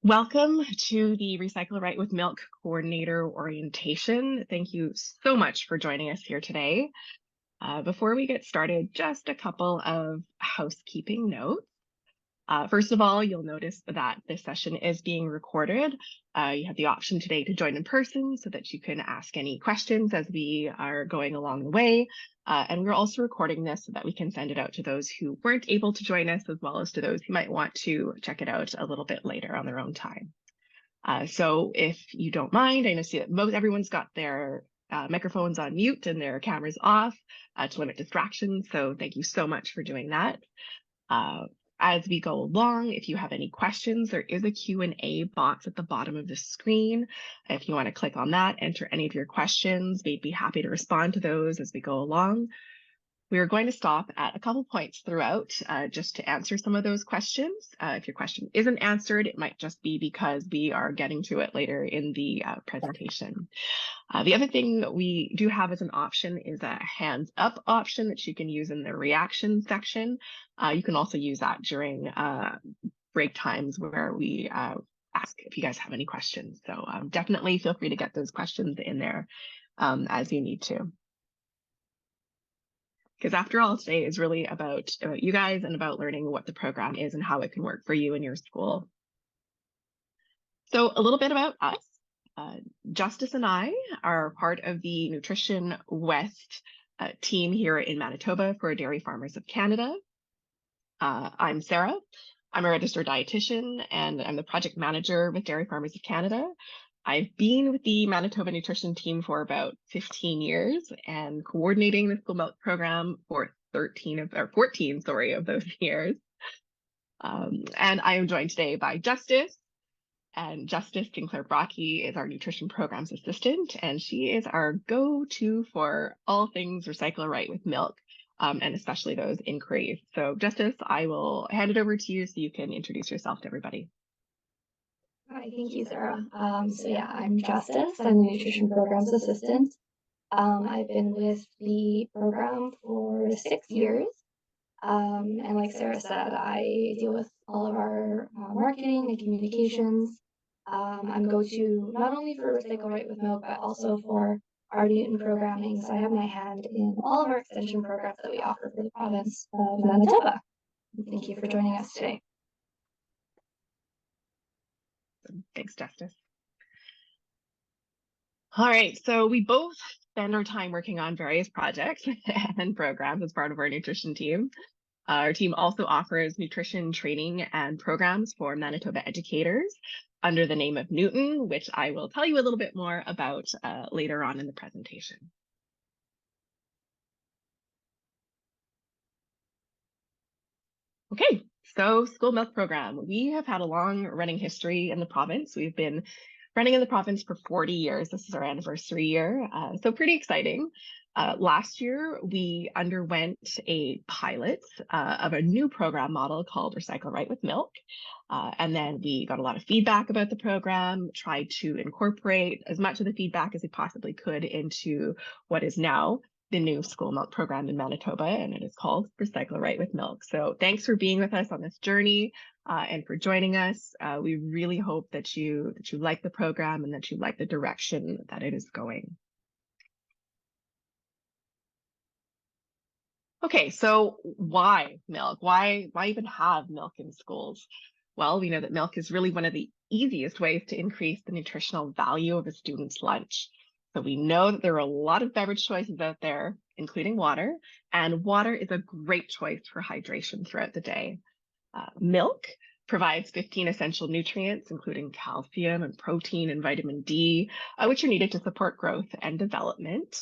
Welcome to the Recycle Right with Milk Coordinator Orientation. Thank you so much for joining us here today. Before we get started, just a couple of housekeeping notes. First of all, you'll notice that this session is being recorded. You have the option today to join in person so that you can ask any questions as we are going along the way. And we're also recording this so that we can send it out to those who weren't able to join us, as well as to those who might want to check it out a little bit later on their own time. So if you don't mind, I know see that everyone's got their microphones on mute and their cameras off to limit distractions. So thank you so much for doing that. As we go along, if you have any questions, there is a Q&A box at the bottom of the screen. If you want to click on that, enter any of your questions. We'd be happy to respond to those as we go along. We are going to stop at a couple points throughout just to answer some of those questions. If your question isn't answered, it might just be because we are getting to it later in the presentation. The other thing that we do have as an option is a hands up option that you can use in the reaction section. You can also use that during break times where we ask if you guys have any questions. So definitely feel free to get those questions in there as you need to. Because after all, today is really about you guys and about learning what the program is and how it can work for you in your school. So a little bit about us. Justice and I are part of the Nutrition West team here in Manitoba for Dairy Farmers of Canada. I'm Sarah. I'm a registered dietitian and I'm the project manager with Dairy Farmers of Canada. I've been with the Manitoba Nutrition team for about 15 years and coordinating the school milk program for 14 of those years. And I am joined today by Justice. And Justice Sinclair Brocky is our nutrition programs assistant, and she is our go-to for all things Recycle Right with Milk, and especially those inquiries. So Justice, I will hand it over to you so you can introduce yourself to everybody. Hi, thank you, Sarah. I'm Justice. I'm the Nutrition Programs Assistant. I've been with the program for 6 years. And like Sarah said, I deal with all of our marketing and communications. I'm go-to not only for Recycle Right with Milk, but also for our Newton programming. So I have my hand in all of our extension programs that we offer for the province of Manitoba. Thank you for joining us today. Thanks, Justice. All right, so we both spend our time working on various projects and programs as part of our nutrition team. Our team also offers nutrition training and programs for Manitoba educators under the name of Newton, which I will tell you a little bit more about later on in the presentation. Okay, so school milk program. We have had a long running history in the province. We've been running in the province for 40 years. This is our anniversary year, so pretty exciting. Last year, we underwent a pilot of a new program model called Recycle Right with Milk. And then we got a lot of feedback about the program, tried to incorporate as much of the feedback as we possibly could into what is now the new school milk program in Manitoba, and it is called Recycle Right with Milk. So thanks for being with us on this journey and for joining us. We really hope that you like the program and that you like the direction that it is going. Okay, so why milk? Why even have milk in schools? Well, we know that milk is really one of the easiest ways to increase the nutritional value of a student's lunch. So we know that there are a lot of beverage choices out there, including water, and water is a great choice for hydration throughout the day. Milk provides 15 essential nutrients, including calcium and protein and vitamin D, which are needed to support growth and development.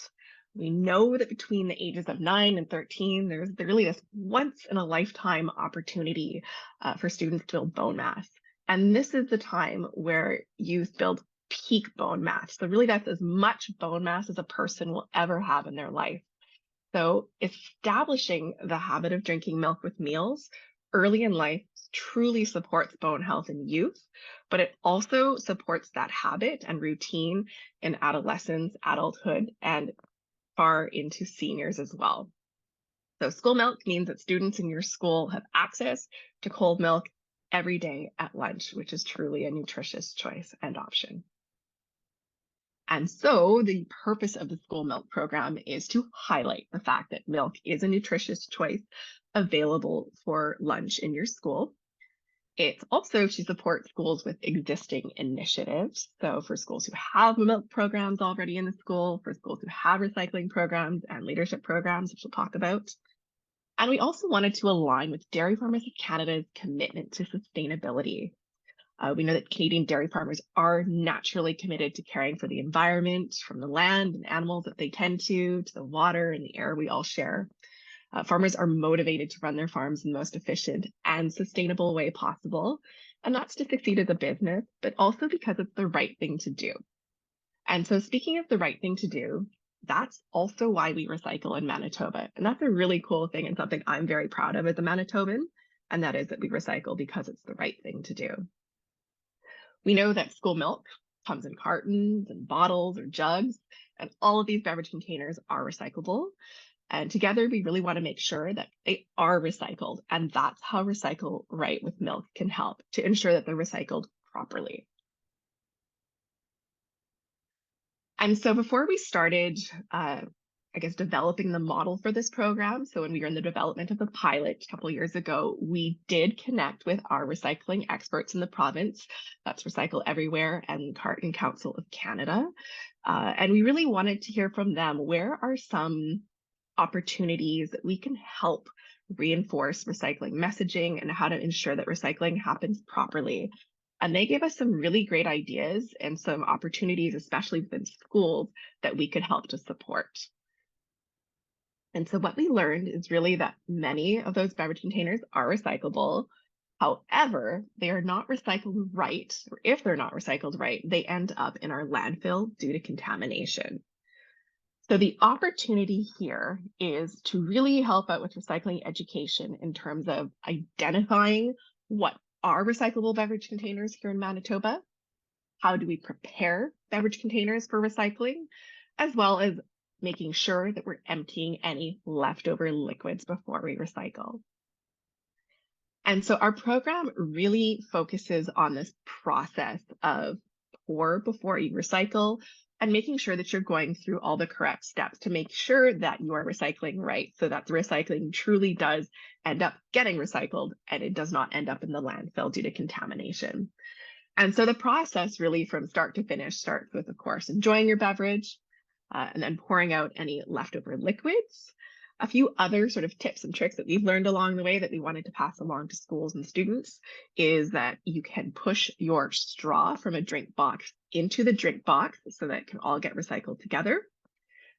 We know that between the ages of 9 and 13, there's really this once in a lifetime opportunity for students to build bone mass. And this is the time where youth build peak bone mass. So really that's as much bone mass as a person will ever have in their life. So establishing the habit of drinking milk with meals early in life truly supports bone health in youth, but it also supports that habit and routine in adolescence, adulthood, and far into seniors as well. So school milk means that students in your school have access to cold milk every day at lunch, which is truly a nutritious choice and option. And so the purpose of the school milk program is to highlight the fact that milk is a nutritious choice available for lunch in your school. It's also to support schools with existing initiatives. So for schools who have milk programs already in the school, for schools who have recycling programs and leadership programs, which we'll talk about. And we also wanted to align with Dairy Farmers of Canada's commitment to sustainability. We know that Canadian dairy farmers are naturally committed to caring for the environment, from the land and animals that they tend to the water and the air we all share. Farmers are motivated to run their farms in the most efficient and sustainable way possible. And that's to succeed as a business, but also because it's the right thing to do. And so, speaking of the right thing to do, that's also why we recycle in Manitoba. And that's a really cool thing and something I'm very proud of as a Manitoban. And that is that we recycle because it's the right thing to do. We know that school milk comes in cartons and bottles or jugs, and all of these beverage containers are recyclable. And together, we really want to make sure that they are recycled. And that's how Recycle Right with Milk can help to ensure that they're recycled properly. And so before we started, developing the model for this program, so when we were in the development of the pilot a couple of years ago, we did connect with our recycling experts in the province. That's Recycle Everywhere and Carton Council of Canada. And we really wanted to hear from them. Where are some opportunities that we can help reinforce recycling messaging and how to ensure that recycling happens properly? And they gave us some really great ideas and some opportunities, especially within schools, that we could help to support. And so what we learned is really that many of those beverage containers are recyclable. However, they are not recycled right, or if they're not recycled right, they end up in our landfill due to contamination. So the opportunity here is to really help out with recycling education in terms of identifying what are recyclable beverage containers here in Manitoba, how do we prepare beverage containers for recycling, as well as making sure that we're emptying any leftover liquids before we recycle. And so our program really focuses on this process of pour before you recycle and making sure that you're going through all the correct steps to make sure that you are recycling right so that the recycling truly does end up getting recycled and it does not end up in the landfill due to contamination. And so the process really from start to finish starts with, of course, enjoying your beverage and then pouring out any leftover liquids. A few other sort of tips and tricks that we've learned along the way that we wanted to pass along to schools and students is that you can push your straw from a drink box into the drink box so that it can all get recycled together.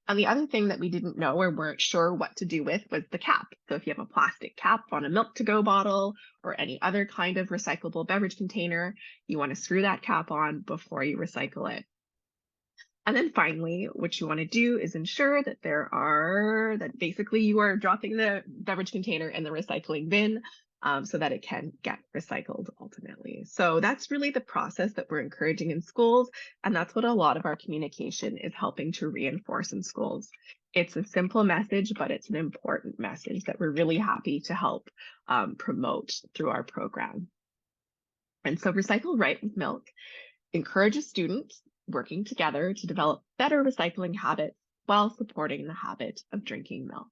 And the other thing that we didn't know or weren't sure what to do with was the cap. So if you have a plastic cap on a milk to go bottle or any other kind of recyclable beverage container, you want to screw that cap on before you recycle it. And then finally, what you want to do is ensure that that basically you are dropping the beverage container in the recycling bin so that it can get recycled ultimately. So that's really the process that we're encouraging in schools. And that's what a lot of our communication is helping to reinforce in schools. It's a simple message, but it's an important message that we're really happy to help promote through our program. And so Recycle Right with Milk encourages students working together to develop better recycling habits while supporting the habit of drinking milk.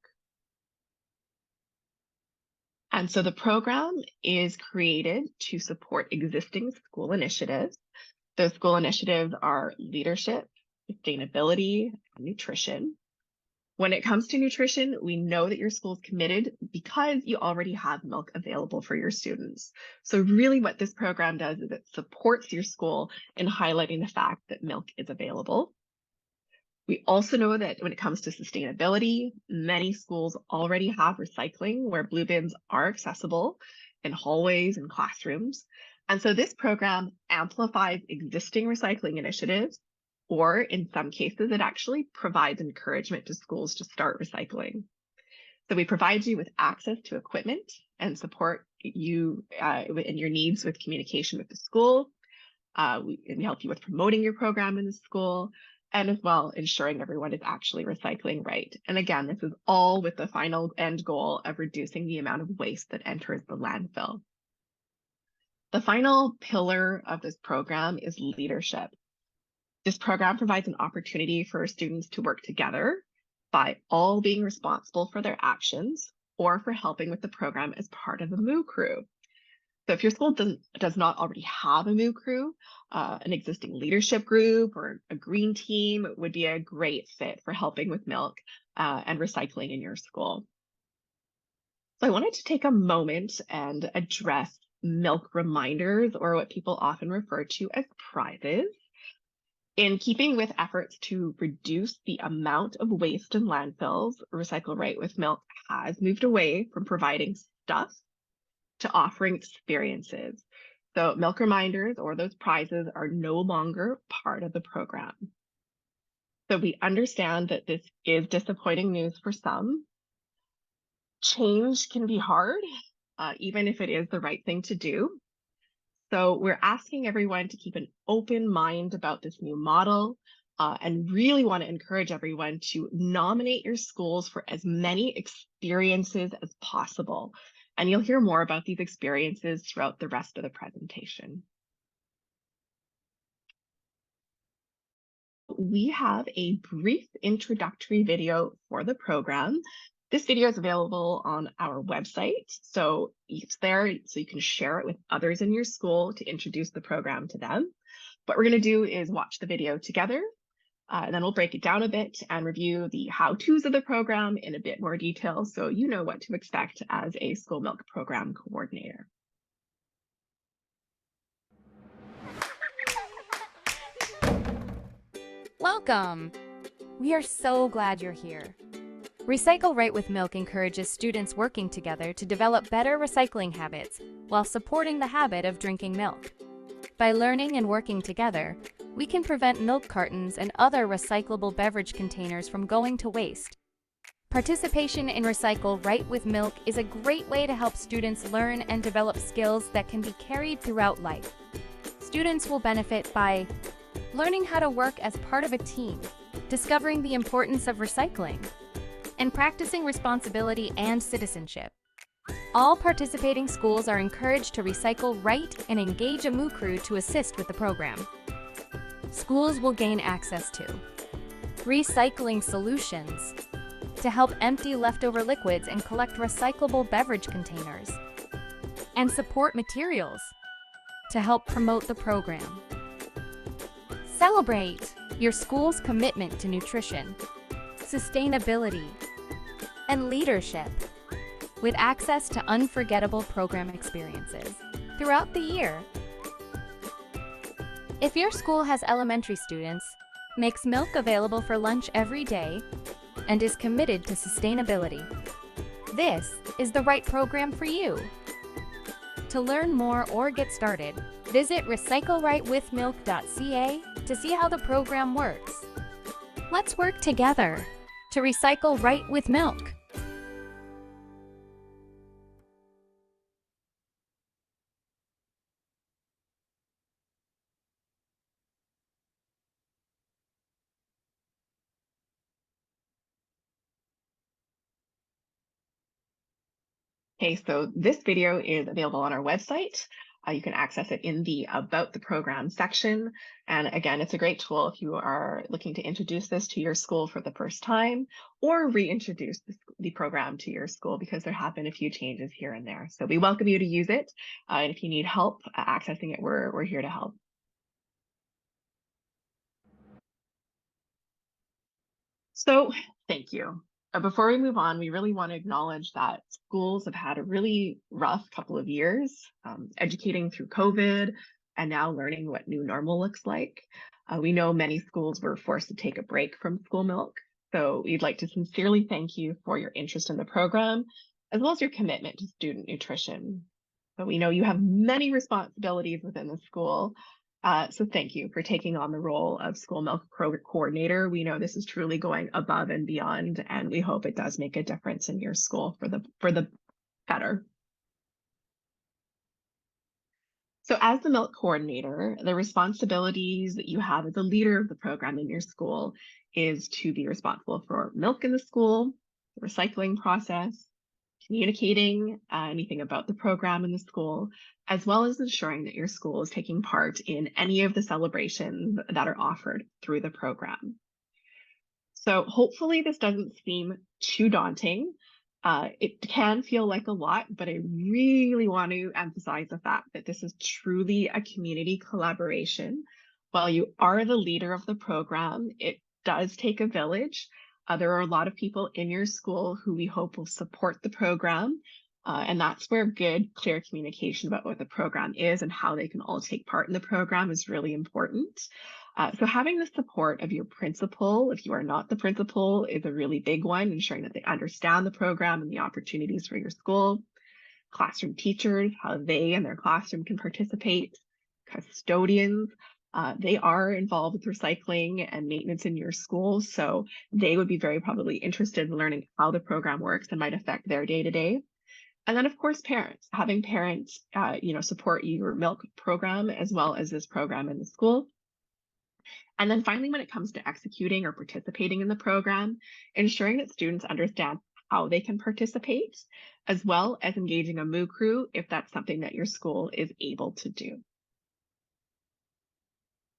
And so the program is created to support existing school initiatives. Those school initiatives are leadership, sustainability, and nutrition. When it comes to nutrition, we know that your school is committed because you already have milk available for your students. So really what this program does is it supports your school in highlighting the fact that milk is available. We also know that when it comes to sustainability, many schools already have recycling where blue bins are accessible in hallways and classrooms. And so this program amplifies existing recycling initiatives, or in some cases, it actually provides encouragement to schools to start recycling. So we provide you with access to equipment and support you in your needs with communication with the school. We help you with promoting your program in the school and as well ensuring everyone is actually recycling right. And again, this is all with the final end goal of reducing the amount of waste that enters the landfill. The final pillar of this program is leadership. This program provides an opportunity for students to work together by all being responsible for their actions or for helping with the program as part of a Moo crew. So if your school does not already have a Moo crew, an existing leadership group or a green team would be a great fit for helping with milk and recycling in your school. So I wanted to take a moment and address milk reminders, or what people often refer to as prizes. In keeping with efforts to reduce the amount of waste in landfills, Recycle Right with Milk has moved away from providing stuff to offering experiences. So milk reminders or those prizes are no longer part of the program. So we understand that this is disappointing news for some. Change can be hard, even if it is the right thing to do. So we're asking everyone to keep an open mind about this new model and really want to encourage everyone to nominate your schools for as many experiences as possible. And you'll hear more about these experiences throughout the rest of the presentation. We have a brief introductory video for the program. This video is available on our website, so it's there so you can share it with others in your school to introduce the program to them. What we're going to do is watch the video together, and then we'll break it down a bit and review the how-tos of the program in a bit more detail so you know what to expect as a school milk program coordinator. Welcome! We are so glad you're here. Recycle Right with Milk encourages students working together to develop better recycling habits while supporting the habit of drinking milk. By learning and working together, we can prevent milk cartons and other recyclable beverage containers from going to waste. Participation in Recycle Right with Milk is a great way to help students learn and develop skills that can be carried throughout life. Students will benefit by learning how to work as part of a team, discovering the importance of recycling, and practicing responsibility and citizenship. All participating schools are encouraged to recycle right and engage a Moo crew to assist with the program. Schools will gain access to recycling solutions to help empty leftover liquids and collect recyclable beverage containers, and support materials to help promote the program. Celebrate your school's commitment to nutrition, sustainability, and leadership with access to unforgettable program experiences throughout the year. If your school has elementary students, makes milk available for lunch every day, and is committed to sustainability, this is the right program for you. To learn more or get started, visit recyclerightwithmilk.ca to see how the program works. Let's work together to recycle right with milk. Okay, so this video is available on our website. You can access it in the About the Program section. And again, it's a great tool if you are looking to introduce this to your school for the first time or reintroduce the program to your school, because there have been a few changes here and there. So we welcome you to use it. And if you need help accessing it, we're here to help. So thank you. Before we move on, we really want to acknowledge that schools have had a really rough couple of years, educating through COVID and now learning what new normal looks like. We know many schools were forced to take a break from school milk. So we'd like to sincerely thank you for your interest in the program, as well as your commitment to student nutrition. But we know you have many responsibilities within the school. So thank you for taking on the role of school milk coordinator. We know this is truly going above and beyond, and we hope it does make a difference in your school for the better. So as the milk coordinator, the responsibilities that you have as a leader of the program in your school is to be responsible for milk in the school, the recycling process, communicating anything about the program in the school, as well as ensuring that your school is taking part in any of the celebrations that are offered through the program. So hopefully this doesn't seem too daunting. It can feel like a lot, but I really want to emphasize the fact that this is truly a community collaboration. While you are the leader of the program, it does take a village. There are a lot of people in your school who we hope will support the program. And that's where good, clear communication about what the program is and how they can all take part in the program is really important. So having the support of your principal, if you are not the principal, is a really big one, ensuring that they understand the program and the opportunities for your school. Classroom teachers, how they and their classroom can participate. Custodians, they are involved with recycling and maintenance in your school, so they would be very probably interested in learning how the program works and might affect their day-to-day. And then, of course, parents, having parents, support your milk program as well as this program in the school. And then finally, when it comes to executing or participating in the program, ensuring that students understand how they can participate, as well as engaging a MOO crew if that's something that your school is able to do.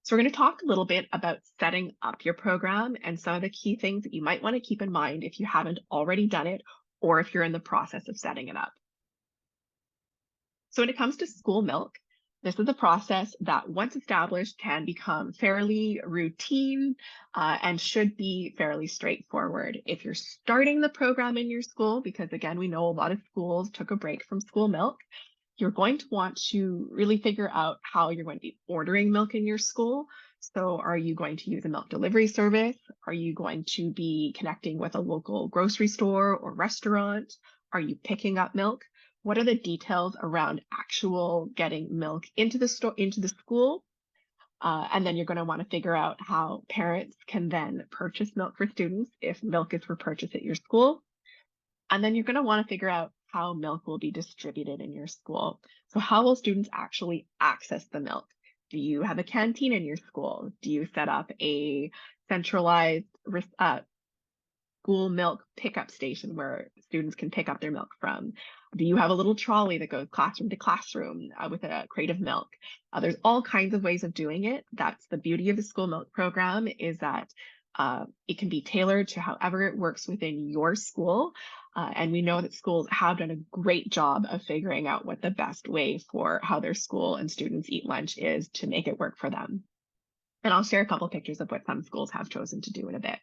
So we're going to talk a little bit about setting up your program and some of the key things that you might want to keep in mind if you haven't already done it or if you're in the process of setting it up. So when it comes to school milk, this is a process that once established can become fairly routine and should be fairly straightforward. If you're starting the program in your school, because again, we know a lot of schools took a break from school milk, you're going to want to really figure out how you're going to be ordering milk in your school. So are you going to use a milk delivery service? Are you going to be connecting with a local grocery store or restaurant? Are you picking up milk? What are the details around actual getting milk into the store, into the school? And then you're going to want to figure out how parents can then purchase milk for students if milk is for purchase at your school. And then you're going to want to figure out how milk will be distributed in your school. So how will students actually access the milk? Do you have a canteen in your school? Do you set up a centralized school milk pickup station where students can pick up their milk from? Do you have a little trolley that goes classroom to classroom with a crate of milk? There's all kinds of ways of doing it. That's the beauty of the school milk program, is that it can be tailored to however it works within your school. And we know that schools have done a great job of figuring out what the best way for how their school and students eat lunch is to make it work for them. And I'll share a couple pictures of what some schools have chosen to do in a bit.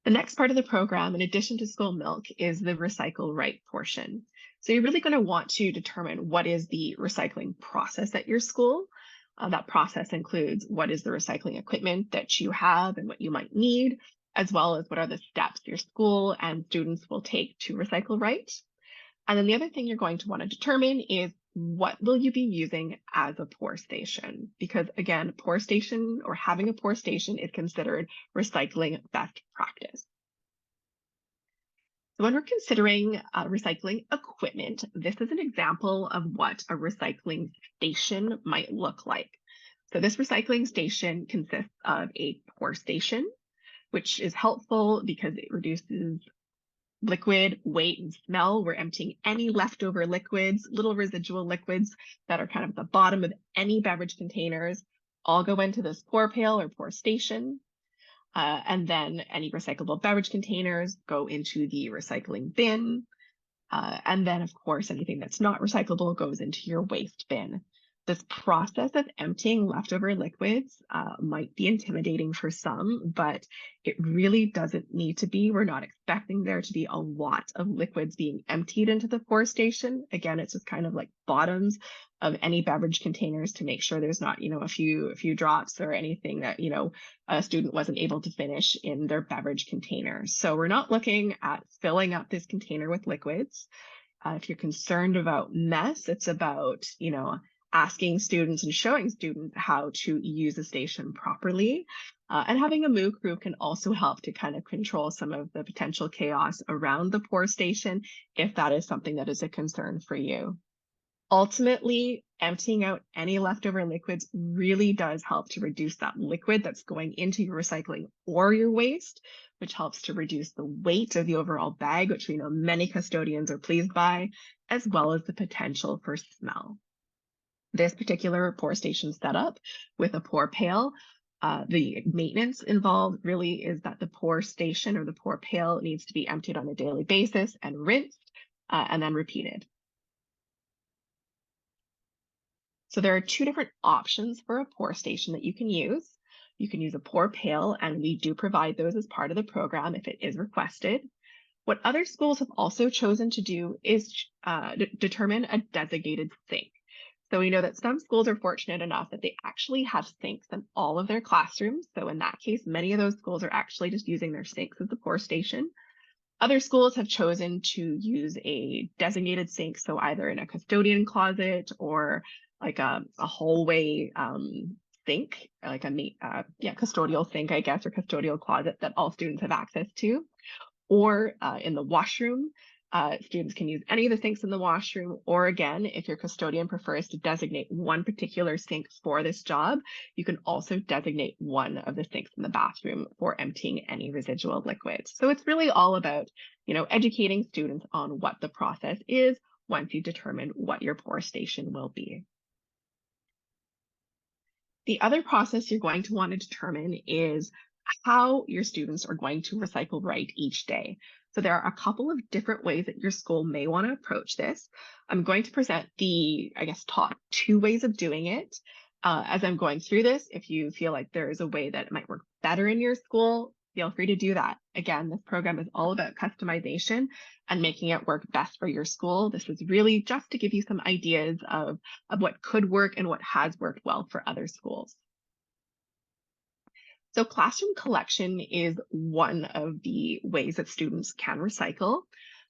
The next part of the program, in addition to school milk, is the recycle right portion. So you're really going to want to determine what is the recycling process at your school. That process includes what is the recycling equipment that you have and what you might need, as well as what are the steps your school and students will take to recycle right. And then the other thing you're going to want to determine is what will you be using as a pour station? Because again, pour station or having a pour station is considered recycling best practice. So when we're considering recycling equipment, this is an example of what a recycling station might look like. So this recycling station consists of a pour station, which is helpful because it reduces liquid weight and smell. We're emptying any leftover liquids, little residual liquids that are kind of at the bottom of any beverage containers, all go into this pour pail or pour station. And then any recyclable beverage containers go into the recycling bin. And then, of course, anything that's not recyclable goes into your waste bin. This process of emptying leftover liquids might be intimidating for some, but it really doesn't need to be. We're not expecting there to be a lot of liquids being emptied into the pour station. Again, it's just kind of like bottoms of any beverage containers to make sure there's not, a few drops or anything that, a student wasn't able to finish in their beverage container. So we're not looking at filling up this container with liquids. If you're concerned about mess, it's about, asking students and showing students how to use a station properly. And having a MOO crew can also help to kind of control some of the potential chaos around the pour station if that is something that is a concern for you. Ultimately, emptying out any leftover liquids really does help to reduce that liquid that's going into your recycling or your waste, which helps to reduce the weight of the overall bag, which we know many custodians are pleased by, as well as the potential for smell. This particular pour station setup with a pour pail, the maintenance involved really is that the pour station or the pour pail needs to be emptied on a daily basis and rinsed and then repeated. So there are two different options for a pour station that you can use. You can use a pour pail, and we do provide those as part of the program if it is requested. What other schools have also chosen to do is determine a designated sink. So we know that some schools are fortunate enough that they actually have sinks in all of their classrooms. So in that case, many of those schools are actually just using their sinks as the pour station. Other schools have chosen to use a designated sink, so either in a custodian closet or like a hallway sink, like a custodial sink, I guess, or custodial closet that all students have access to. Or in the washroom, students can use any of the sinks in the washroom, or again, if your custodian prefers to designate one particular sink for this job, you can also designate one of the sinks in the bathroom for emptying any residual liquids. So it's really all about, educating students on what the process is once you determine what your pour station will be. The other process you're going to want to determine is how your students are going to recycle right each day. So there are a couple of different ways that your school may want to approach this. I'm going to present the, top two ways of doing it. As I'm going through this, if you feel like there is a way that it might work better in your school, feel free to do that. Again, this program is all about customization and making it work best for your school. This is really just to give you some ideas of what could work and what has worked well for other schools. So classroom collection is one of the ways that students can recycle.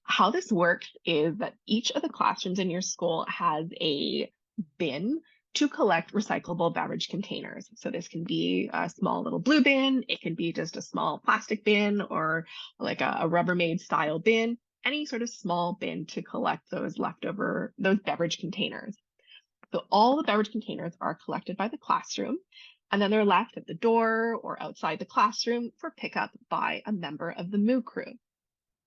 How this works is that each of the classrooms in your school has a bin to collect recyclable beverage containers. So this can be a small little blue bin, it can be just a small plastic bin or like a Rubbermaid style bin, any sort of small bin to collect those beverage containers. So all the beverage containers are collected by the classroom, and then they're left at the door or outside the classroom for pickup by a member of the MOO crew.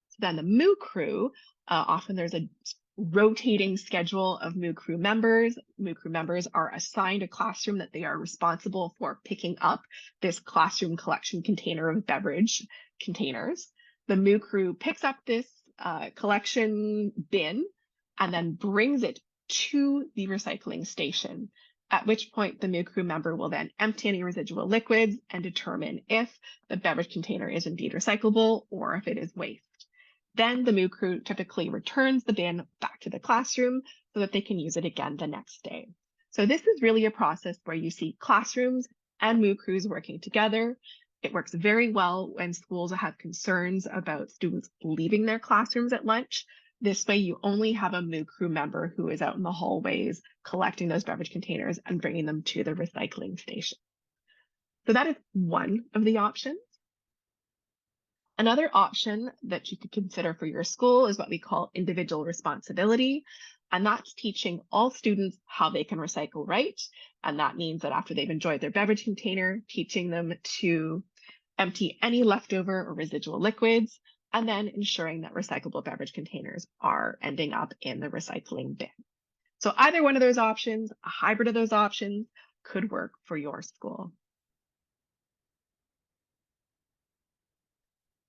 So then the MOO crew, often there's a rotating schedule of MOO crew members. MOO crew members are assigned a classroom that they are responsible for picking up this classroom collection container of beverage containers. The MOO crew picks up this collection bin and then brings it to the recycling station, at which point the MOO crew member will then empty any residual liquids and determine if the beverage container is indeed recyclable or if it is waste. Then the MOO crew typically returns the bin back to the classroom so that they can use it again the next day. So this is really a process where you see classrooms and MOO crews working together. It works very well when schools have concerns about students leaving their classrooms at lunch. This way, you only have a MOO crew member who is out in the hallways collecting those beverage containers and bringing them to the recycling station. So that is one of the options. Another option that you could consider for your school is what we call individual responsibility. And that's teaching all students how they can recycle right. And that means that after they've enjoyed their beverage container, teaching them to empty any leftover or residual liquids, and then ensuring that recyclable beverage containers are ending up in the recycling bin. So either one of those options, a hybrid of those options, could work for your school.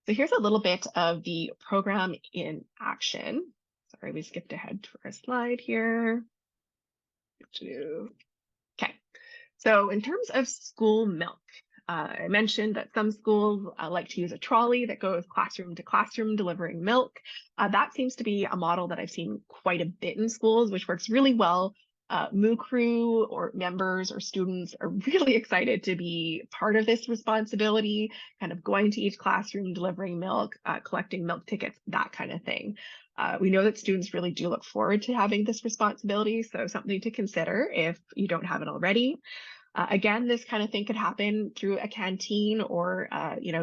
So here's a little bit of the program in action. Sorry, we skipped ahead for a slide here. Okay, so in terms of school milk, I mentioned that some schools like to use a trolley that goes classroom to classroom delivering milk. That seems to be a model that I've seen quite a bit in schools, which works really well. MOO crew or members or students are really excited to be part of this responsibility, kind of going to each classroom, delivering milk, collecting milk tickets, that kind of thing. We know that students really do look forward to having this responsibility, so something to consider if you don't have it already. Again, this kind of thing could happen through a canteen or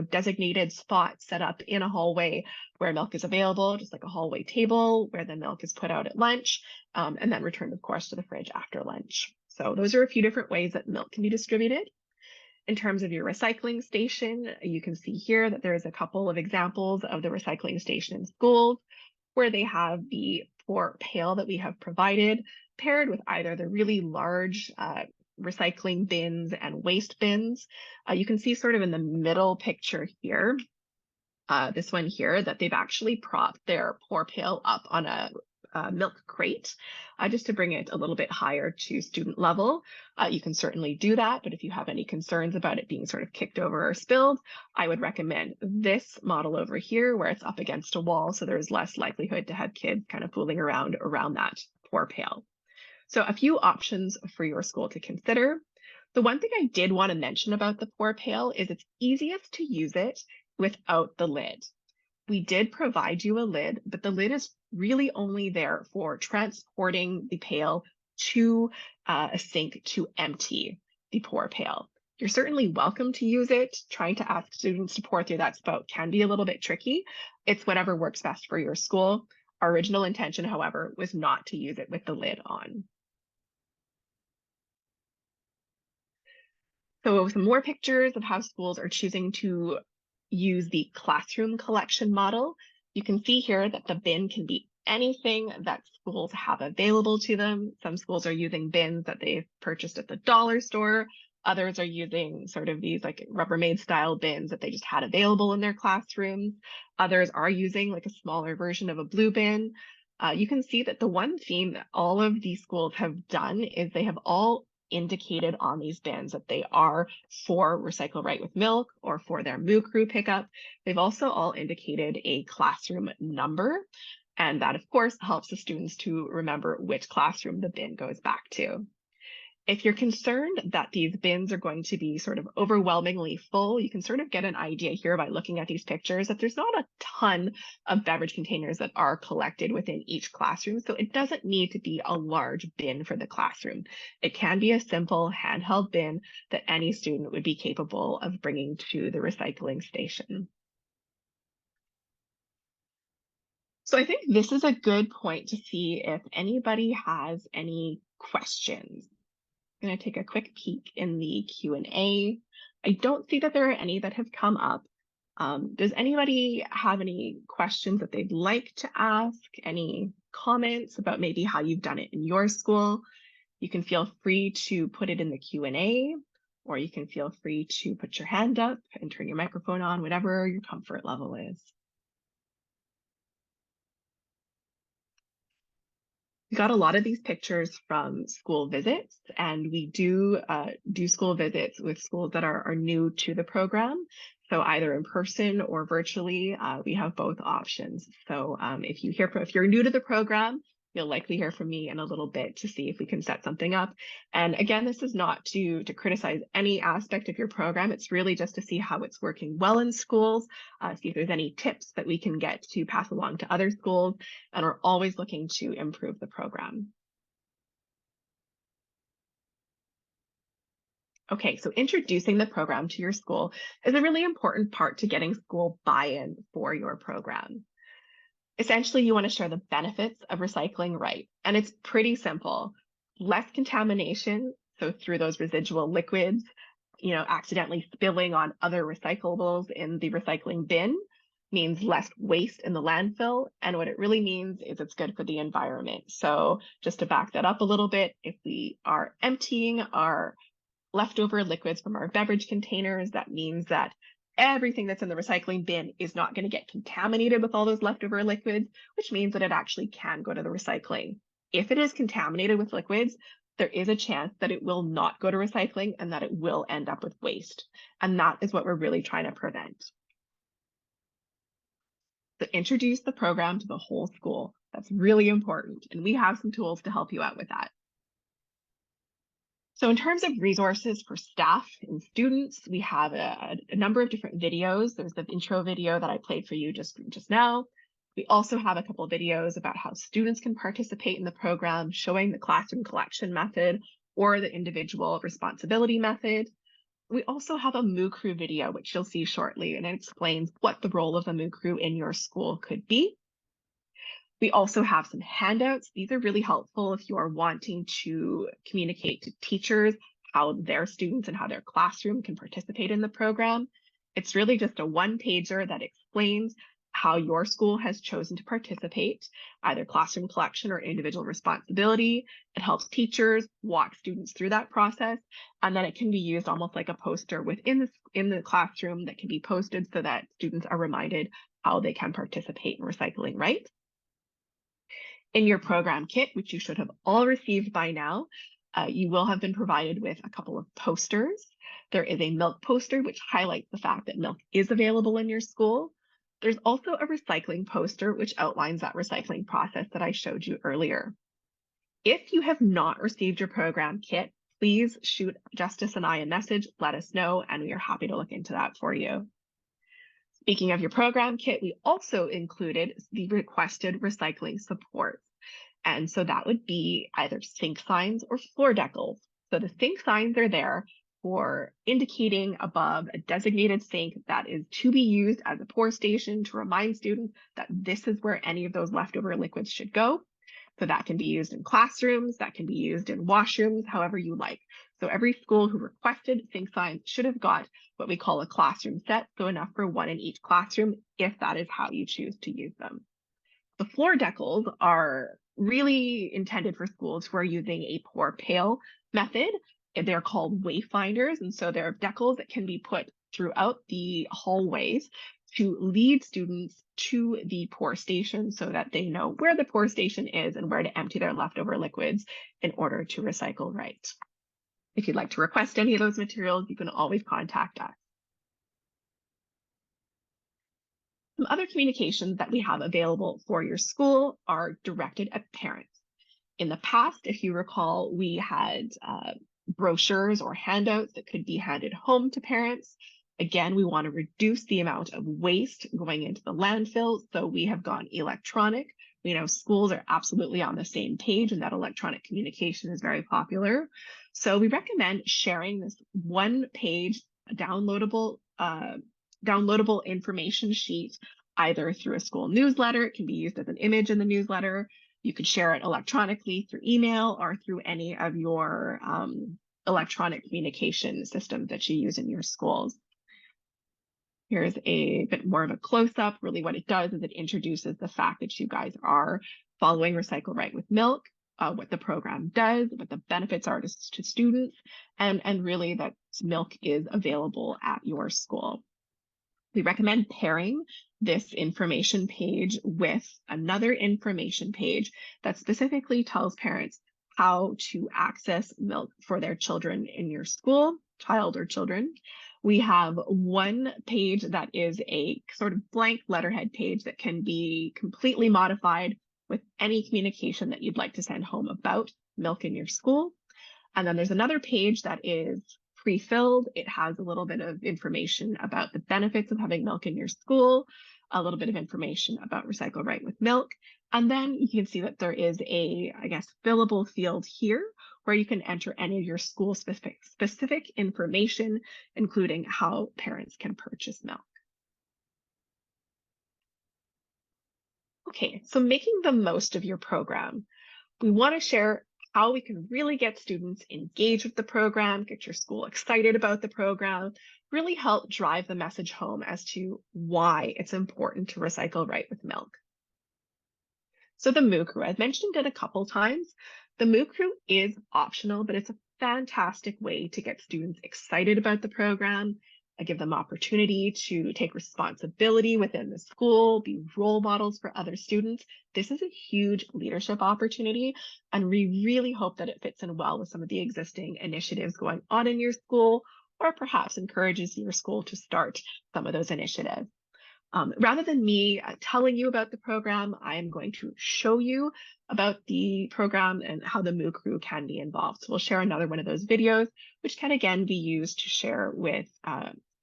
designated spots set up in a hallway where milk is available, just like a hallway table where the milk is put out at lunch, and then returned, of course, to the fridge after lunch. So those are a few different ways that milk can be distributed. In terms of your recycling station, you can see here that there's a couple of examples of the recycling station in schools where they have the pour pail that we have provided paired with either the really large recycling bins and waste bins. You can see sort of in the middle picture here, this one here, that they've actually propped their pour pail up on a milk crate just to bring it a little bit higher to student level. You can certainly do that, but if you have any concerns about it being sort of kicked over or spilled, I would recommend this model over here where it's up against a wall, so there's less likelihood to have kids kind of fooling around that pour pail. So a few options for your school to consider. The one thing I did want to mention about the pour pail is it's easiest to use it without the lid. We did provide you a lid, but the lid is really only there for transporting the pail to a sink to empty the pour pail. You're certainly welcome to use it. Trying to ask students to pour through that spout can be a little bit tricky. It's whatever works best for your school. Our original intention, however, was not to use it with the lid on. So some more pictures of how schools are choosing to use the classroom collection model. You can see here that the bin can be anything that schools have available to them. Some schools are using bins that they've purchased at the dollar store. Others are using sort of these like Rubbermaid style bins that they just had available in their classrooms. Others are using like a smaller version of a blue bin. You can see that the one theme that all of these schools have done is they have all indicated on these bins that they are for Recycle Right with Milk or for their Moo Crew pickup. They've also all indicated a classroom number, and that of course helps the students to remember which classroom the bin goes back to. If you're concerned that these bins are going to be sort of overwhelmingly full, you can sort of get an idea here by looking at these pictures that there's not a ton of beverage containers that are collected within each classroom. So it doesn't need to be a large bin for the classroom. It can be a simple handheld bin that any student would be capable of bringing to the recycling station. So I think this is a good point to see if anybody has any questions. I'm going to take a quick peek in the Q&A. I don't see that there are any that have come up. Does anybody have any questions that they'd like to ask? Any comments about maybe how you've done it in your school? You can feel free to put it in the Q&A, or you can feel free to put your hand up and turn your microphone on, whatever your comfort level is. We got a lot of these pictures from school visits, and we do school visits with schools that are new to the program. So either in person or virtually, we have both options. So if you're new to the program, you'll likely hear from me in a little bit to see if we can set something up. And again, this is not to criticize any aspect of your program. It's really just to see how it's working well in schools, see if there's any tips that we can get to pass along to other schools, and we're always looking to improve the program. Okay, so introducing the program to your school is a really important part to getting school buy-in for your program. Essentially, you want to share the benefits of recycling right, and it's pretty simple. Less contamination, so through those residual liquids, accidentally spilling on other recyclables in the recycling bin means less waste in the landfill. And what it really means is it's good for the environment. So just to back that up a little bit, if we are emptying our leftover liquids from our beverage containers, that means that everything that's in the recycling bin is not going to get contaminated with all those leftover liquids, which means that it actually can go to the recycling. If it is contaminated with liquids, there is a chance that it will not go to recycling and that it will end up with waste. And that is what we're really trying to prevent. So introduce the program to the whole school. That's really important. And we have some tools to help you out with that. So in terms of resources for staff and students, we have a number of different videos. There's the intro video that I played for you just now. We also have a couple of videos about how students can participate in the program, showing the classroom collection method, or the individual responsibility method. We also have a Moo Crew video, which you'll see shortly, and it explains what the role of the Moo Crew in your school could be. We also have some handouts. These are really helpful if you are wanting to communicate to teachers how their students and how their classroom can participate in the program. It's really just a one-pager that explains how your school has chosen to participate, either classroom collection or individual responsibility. It helps teachers walk students through that process, and then it can be used almost like a poster within the classroom that can be posted so that students are reminded how they can participate in recycling right. In your program kit, which you should have all received by now, you will have been provided with a couple of posters. There is a milk poster, which highlights the fact that milk is available in your school. There's also a recycling poster, which outlines that recycling process that I showed you earlier. If you have not received your program kit, please shoot Justice and I a message, let us know, and we are happy to look into that for you. Speaking of your program kit, we also included the requested recycling supports. And so that would be either sink signs or floor decals. So the sink signs are there for indicating above a designated sink that is to be used as a pour station to remind students that this is where any of those leftover liquids should go. So that can be used in classrooms, that can be used in washrooms, however you like. So every school who requested sink signs should have got what we call a classroom set, so enough for one in each classroom if that is how you choose to use them. The floor decals are really intended for schools who are using a pour pail method. They're called wayfinders, and so they're decals that can be put throughout the hallways to lead students to the pour station so that they know where the pour station is and where to empty their leftover liquids in order to recycle right. If you'd like to request any of those materials, you can always contact us. Some other communications that we have available for your school are directed at parents. In the past, if you recall, we had brochures or handouts that could be handed home to parents. Again, we want to reduce the amount of waste going into the landfill, so we have gone electronic. We know schools are absolutely on the same page and that electronic communication is very popular. So we recommend sharing this one-page downloadable information sheet either through a school newsletter. It can be used as an image in the newsletter. You could share it electronically through email or through any of your electronic communication systems that you use in your schools. Here's a bit more of a close-up. Really what it does is it introduces the fact that you guys are following Recycle Right with Milk, what the program does, what the benefits are to students, and really that milk is available at your school. We recommend pairing this information page with another information page that specifically tells parents how to access milk for their children in your school, child or children. We have one page that is a sort of blank letterhead page that can be completely modified with any communication that you'd like to send home about milk in your school. And then there's another page that is pre-filled. It has a little bit of information about the benefits of having milk in your school, a little bit of information about Recycle Right with Milk. And then you can see that there is a, fillable field here where you can enter any of your school specific information, including how parents can purchase milk. Okay, so making the most of your program, we want to share how we can really get students engaged with the program, get your school excited about the program, really help drive the message home as to why it's important to recycle right with milk. So the Moo Crew, I've mentioned it a couple times. The Moo Crew is optional, but it's a fantastic way to get students excited about the program. I give them opportunity to take responsibility within the school, be role models for other students. This is a huge leadership opportunity, and we really hope that it fits in well with some of the existing initiatives going on in your school, or perhaps encourages your school to start some of those initiatives. Rather than me telling you about the program, I am going to show you about the program and how the Moo Crew can be involved. So we'll share another one of those videos, which can again be used to share with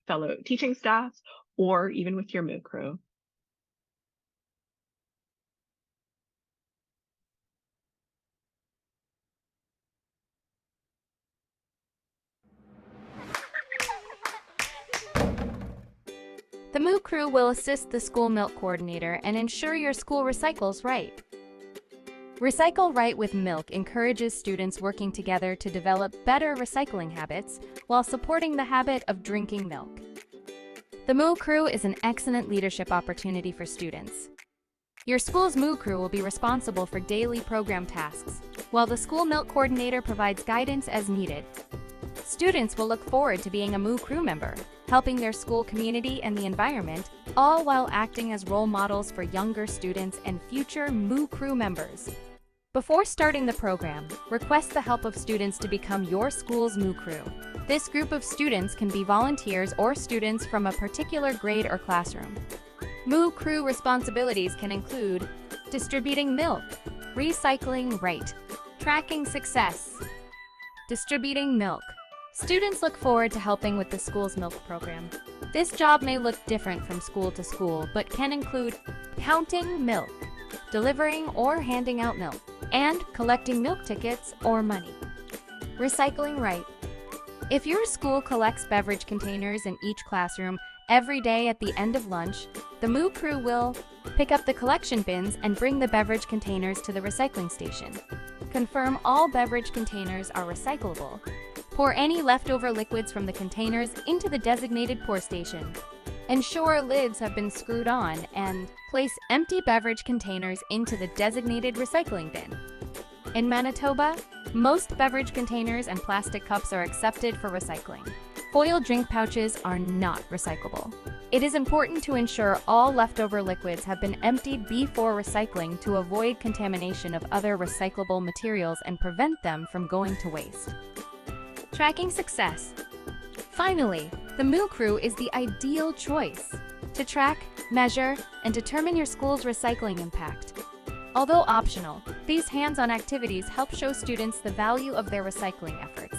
fellow teaching staff or even with your Moo Crew. The Moo Crew will assist the school milk coordinator and ensure your school recycles right. Recycle Right with Milk encourages students working together to develop better recycling habits while supporting the habit of drinking milk. The Moo Crew is an excellent leadership opportunity for students. Your school's Moo Crew will be responsible for daily program tasks, while the school milk coordinator provides guidance as needed. Students will look forward to being a Moo Crew member, helping their school community and the environment, all while acting as role models for younger students and future Moo Crew members. Before starting the program, request the help of students to become your school's Moo Crew. This group of students can be volunteers or students from a particular grade or classroom. Moo Crew responsibilities can include distributing milk, recycling right, tracking success, distributing milk. Students look forward to helping with the school's milk program. This job may look different from school to school, but can include counting milk, delivering or handing out milk, and collecting milk tickets or money. Recycling right. If your school collects beverage containers in each classroom every day at the end of lunch, the Moo Crew will pick up the collection bins and bring the beverage containers to the recycling station. Confirm all beverage containers are recyclable. Pour any leftover liquids from the containers into the designated pour station. Ensure lids have been screwed on and place empty beverage containers into the designated recycling bin. In Manitoba, most beverage containers and plastic cups are accepted for recycling. Foil drink pouches are not recyclable. It is important to ensure all leftover liquids have been emptied before recycling to avoid contamination of other recyclable materials and prevent them from going to waste. Tracking success. Finally, the Moo Crew is the ideal choice to track, measure, and determine your school's recycling impact. Although optional, these hands-on activities help show students the value of their recycling efforts,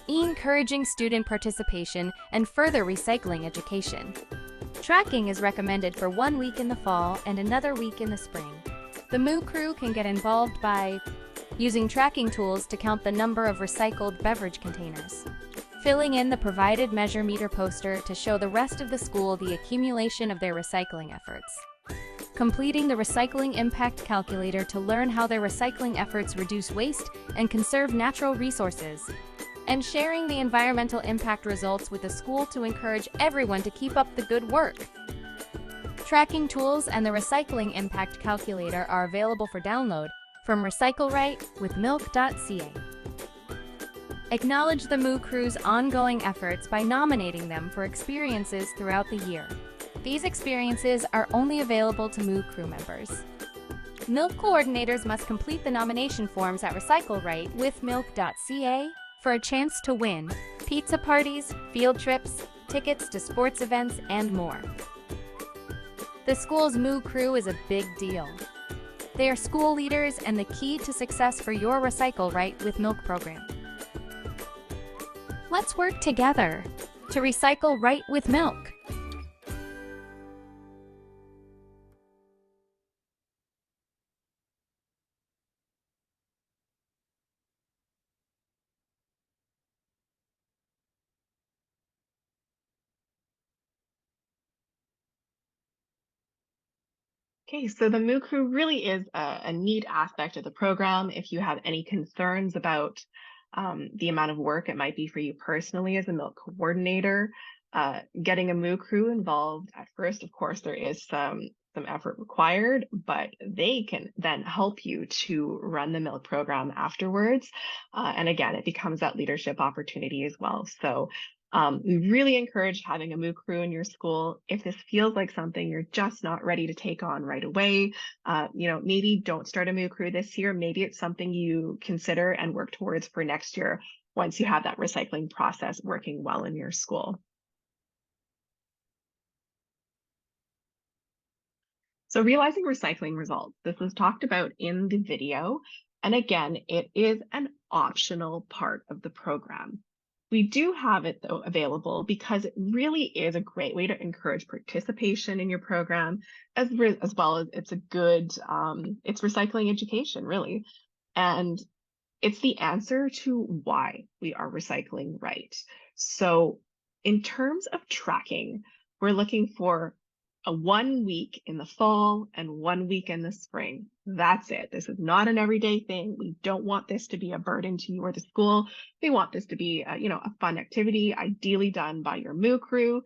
encouraging student participation and further recycling education. Tracking is recommended for 1 week in the fall and another week in the spring. The Moo Crew can get involved by using tracking tools to count the number of recycled beverage containers, filling in the provided measure meter poster to show the rest of the school the accumulation of their recycling efforts, completing the recycling impact calculator to learn how their recycling efforts reduce waste and conserve natural resources, and sharing the environmental impact results with the school to encourage everyone to keep up the good work. Tracking tools and the recycling impact calculator are available for download from recyclerightwithmilk.ca. Acknowledge the Moo Crew's ongoing efforts by nominating them for experiences throughout the year. These experiences are only available to Moo Crew members. Milk coordinators must complete the nomination forms at recyclerightwithmilk.ca for a chance to win pizza parties, field trips, tickets to sports events, and more. The school's Moo Crew is a big deal. They are school leaders and the key to success for your Recycle Right with Milk program. Let's work together to recycle right with milk. Okay, so the Moo Crew really is a neat aspect of the program. If you have any concerns about the amount of work it might be for you personally as a milk coordinator, getting a Moo Crew involved at first, of course, there is some effort required, but they can then help you to run the milk program afterwards. And again, it becomes that leadership opportunity as well. So we really encourage having a Moo Crew in your school. If this feels like something you're just not ready to take on right away, maybe don't start a Moo Crew this year. Maybe it's something you consider and work towards for next year once you have that recycling process working well in your school. So realizing recycling results, this was talked about in the video. And again, it is an optional part of the program. We do have it though available because it really is a great way to encourage participation in your program, as well as it's a good, it's recycling education really. And it's the answer to why we are recycling right. So in terms of tracking, we're looking for 1 week in the fall and 1 week in the spring. That's it. This is not an everyday thing. We don't want this to be a burden to you or the school. We want this to be, a fun activity, ideally done by your Moo crew,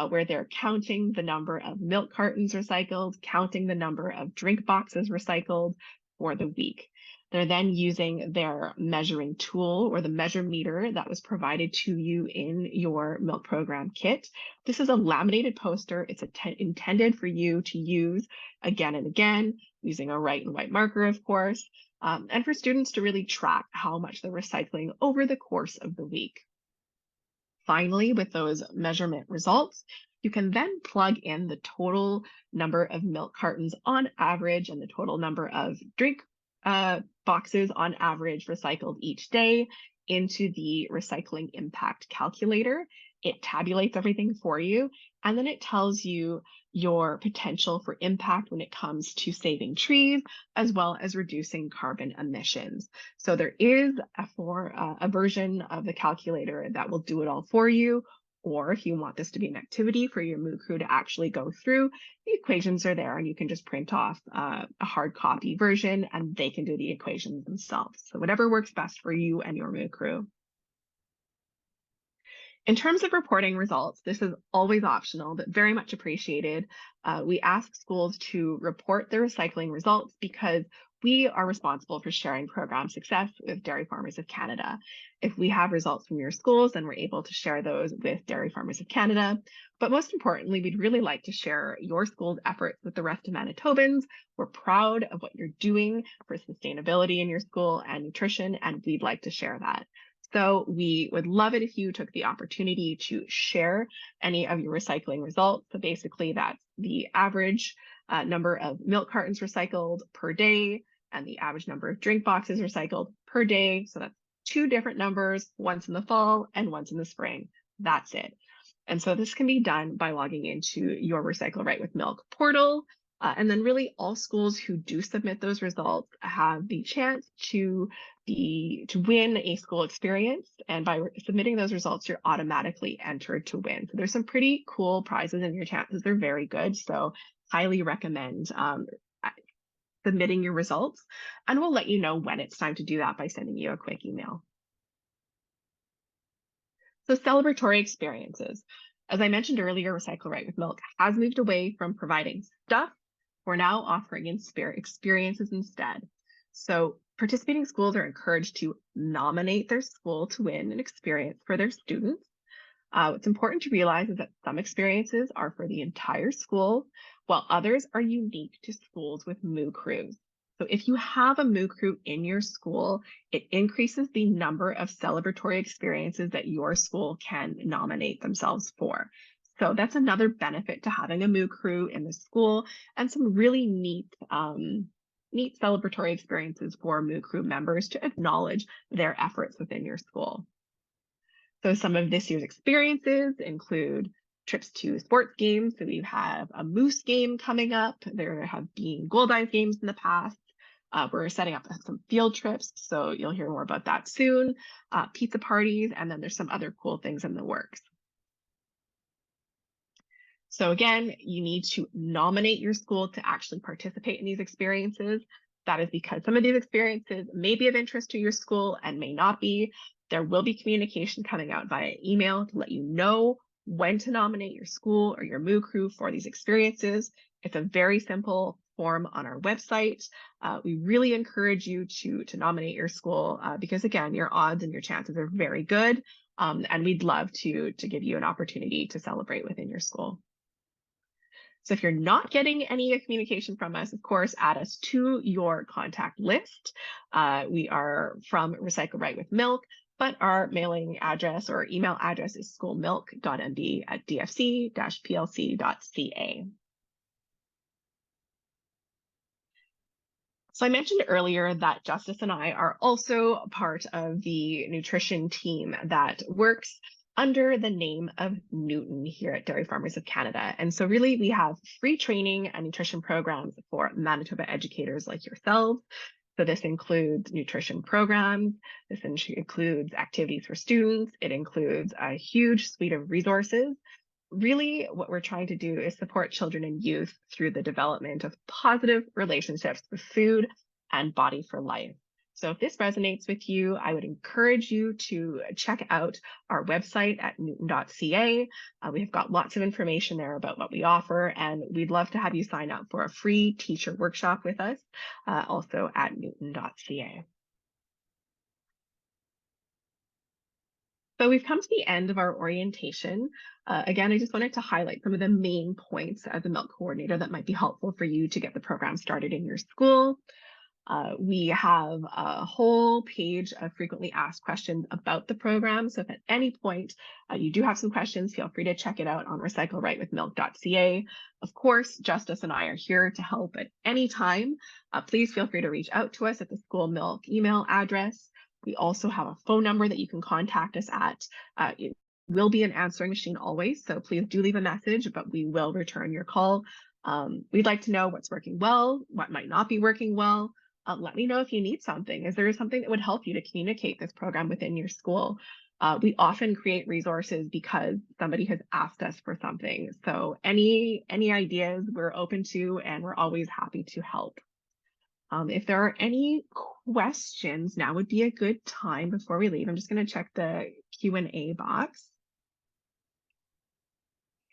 where they're counting the number of milk cartons recycled, counting the number of drink boxes recycled for the week. They're then using their measuring tool or the measure meter that was provided to you in your milk program kit. This is a laminated poster. It's intended for you to use again and again, using a write and white marker, of course, and for students to really track how much they're recycling over the course of the week. Finally, with those measurement results, you can then plug in the total number of milk cartons on average and the total number of drink boxes on average recycled each day into the recycling impact calculator. It tabulates everything for you, and then it tells you your potential for impact when it comes to saving trees, as well as reducing carbon emissions. So there is a version of the calculator that will do it all for you, or if you want this to be an activity for your Moo crew to actually go through, the equations are there and you can just print off a hard copy version and they can do the equations themselves. So whatever works best for you and your Moo crew. In terms of reporting results, this is always optional, but very much appreciated. We ask schools to report their recycling results because we are responsible for sharing program success with Dairy Farmers of Canada. If we have results from your schools, then we're able to share those with Dairy Farmers of Canada. But most importantly, we'd really like to share your school's efforts with the rest of Manitobans. We're proud of what you're doing for sustainability in your school and nutrition, and we'd like to share that. So we would love it if you took the opportunity to share any of your recycling results. So basically that's the average number of milk cartons recycled per day and the average number of drink boxes recycled per day. So that's two different numbers, once in the fall and once in the spring. That's it. And so this can be done by logging into your Recycle Right with Milk portal. And then really all schools who do submit those results have the chance to win a school experience. And by submitting those results, you're automatically entered to win. So there's some pretty cool prizes and your chances are very good. So highly recommend submitting your results. And we'll let you know when it's time to do that by sending you a quick email. So celebratory experiences. As I mentioned earlier, Recycle Right with Milk has moved away from providing stuff. We're now offering experiences instead. So participating schools are encouraged to nominate their school to win an experience for their students. What's important to realize is that some experiences are for the entire school, while others are unique to schools with Moo crews. So if you have a Moo crew in your school, it increases the number of celebratory experiences that your school can nominate themselves for. So that's another benefit to having a Moo crew in the school and some really neat celebratory experiences for Moo crew members to acknowledge their efforts within your school. So some of this year's experiences include trips to sports games. So we have a Moose game coming up. There have been Gold Eyes games in the past. We're setting up some field trips, so you'll hear more about that soon. Pizza parties, and then there's some other cool things in the works. So again, you need to nominate your school to actually participate in these experiences. That is because some of these experiences may be of interest to your school and may not be. There will be communication coming out via email to let you know when to nominate your school or your Moo crew for these experiences. It's a very simple form on our website. We really encourage you to nominate your school because again, your odds and your chances are very good. And we'd love to give you an opportunity to celebrate within your school. So if you're not getting any communication from us, of course, add us to your contact list. We are from Recycle Right with Milk, but our mailing address or email address is schoolmilk.mb@dfc-plc.ca. So I mentioned earlier that Justice and I are also a part of the nutrition team that works under the name of Newton here at Dairy Farmers of Canada. And so really we have free training and nutrition programs for Manitoba educators like yourselves. So this includes nutrition programs, this includes activities for students, it includes a huge suite of resources. really, what we're trying to do is support children and youth through the development of positive relationships with food and body for life. So if this resonates with you, I would encourage you to check out our website at newton.ca. We've got lots of information there about what we offer, and we'd love to have you sign up for a free teacher workshop with us, also at newton.ca. So we've come to the end of our orientation. Again, I just wanted to highlight some of the main points as a milk coordinator that might be helpful for you to get the program started in your school. We have a whole page of frequently asked questions about the program. So if at any point you do have some questions, feel free to check it out on recyclerightwithmilk.ca. Of course, Justice and I are here to help at any time. Please feel free to reach out to us at the school milk email address. We also have a phone number that you can contact us at. It will be an answering machine always, so please do leave a message, but we will return your call. We'd like to know what's working well, what might not be working well. Let me know if you need something. Is there something that would help you to communicate this program within your school? We often create resources because somebody has asked us for something. So any ideas we're open to, and we're always happy to help. If there are any questions, now would be a good time before we leave. I'm just going to check the Q&A box.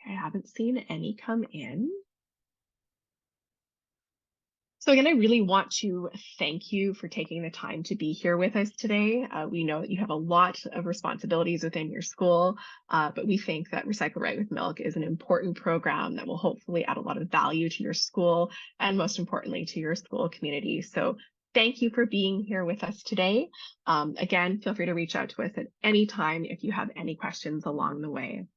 I haven't seen any come in. So again, I really want to thank you for taking the time to be here with us today. We know that you have a lot of responsibilities within your school, but we think that Recycle Right with Milk is an important program that will hopefully add a lot of value to your school and most importantly to your school community. So thank you for being here with us today. Again, feel free to reach out to us at any time if you have any questions along the way.